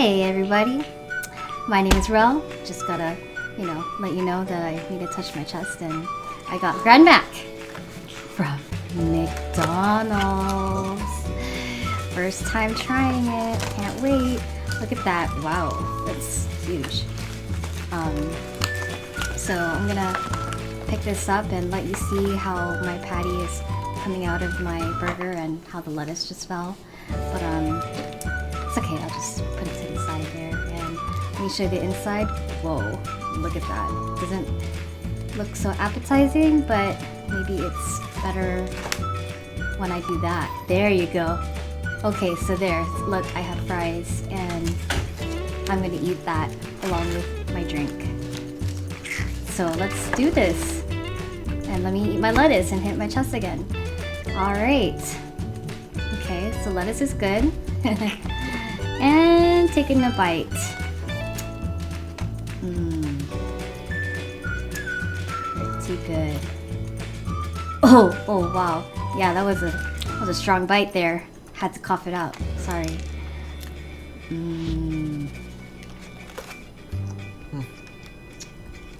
Hey everybody, my name is Rel. Just gotta, let you know that I need to touch my chest, and I got Grand Mac from McDonald's. First time trying it, can't wait. Look at that, wow, that's huge. So I'm gonna pick this up and let you see how my patty is coming out of my burger and how the lettuce just fell. But it's okay, I'll just put it to the side there, and let me show you the inside. Whoa, look at that. Doesn't look so appetizing, but maybe it's better when I do that. There you go. Okay, so there, look, I have fries, and I'm gonna eat that along with my drink. So let's do this. And let me eat my lettuce and hit my chest again. Alright. Okay, so lettuce is good. And taking a bite. Pretty good. Oh wow. Yeah, that was a strong bite there. Had to cough it out. Sorry.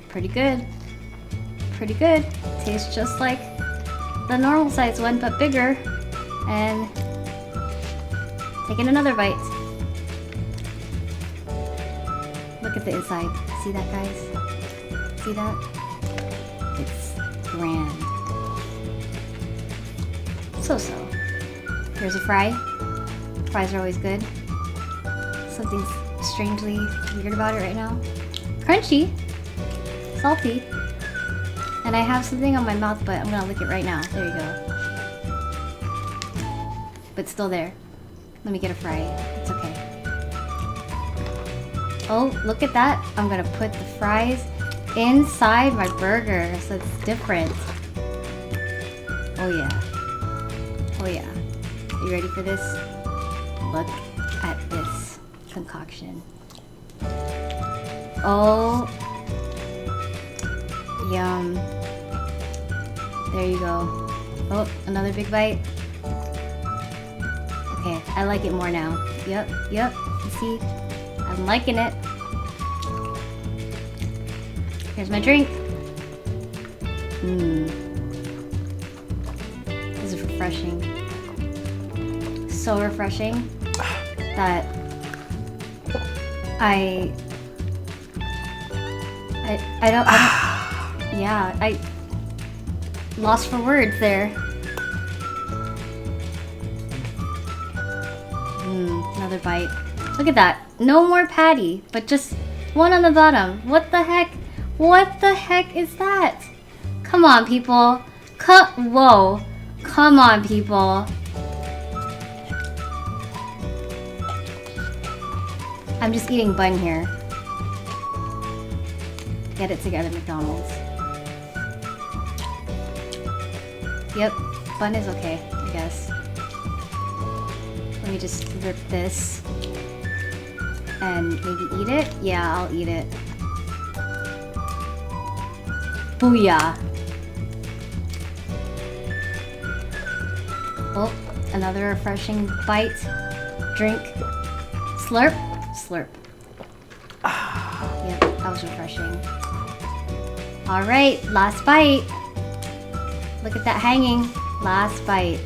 Pretty good. Pretty good. Tastes just like the normal size one, but bigger. And taking another bite. Look at the inside. See that, guys? See that? It's grand. So. Here's a fry. Fries are always good. Something strangely weird about it right now. Crunchy. Salty. And I have something on my mouth, but I'm gonna lick it right now. There you go. But still there. Let me get a fry. It's okay. Oh, look at that. I'm gonna put the fries inside my burger, so it's different. Oh yeah. Oh yeah. You ready for this? Look at this concoction. Oh. Yum. There you go. Oh, another big bite. Okay, I like it more now. Yep. You see? I'm liking it. Here's my drink. This is refreshing. So refreshing that I don't yeah, I lost for words there. Another bite. Look at that. No more patty, but just one on the bottom. What the heck? What the heck is that? Come on, people. Whoa. Come on, people. I'm just eating bun here. Get it together, McDonald's. Yep, bun is okay, I guess. Let me just rip this and maybe eat it? Yeah, I'll eat it. Booyah! Oh, another refreshing bite. Drink. Slurp. Slurp. Yep, that was refreshing. Alright, last bite. Look at that hanging. Last bite.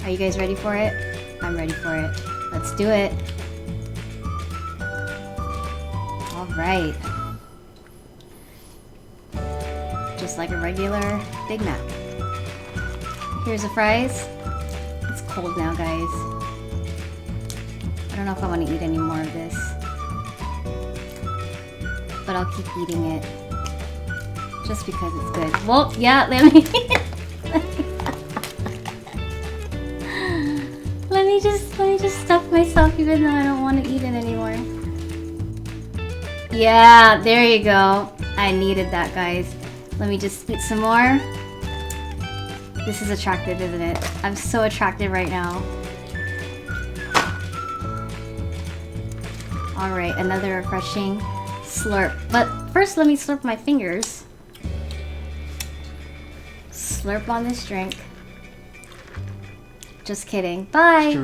Are you guys ready for it? I'm ready for it. Let's do it. Alright. Just like a regular Big Mac. Here's the fries. It's cold now, guys. I don't know if I want to eat any more of this. But I'll keep eating it. Just because it's good. Well, yeah, let me let me just stuff myself even though I don't want to eat it anymore. Yeah, there you go. I needed that, guys. Let me just eat some more. This is attractive, isn't it? I'm so attractive right now. Alright, another refreshing slurp. But first, let me slurp my fingers. Slurp on this drink. Just kidding. Bye!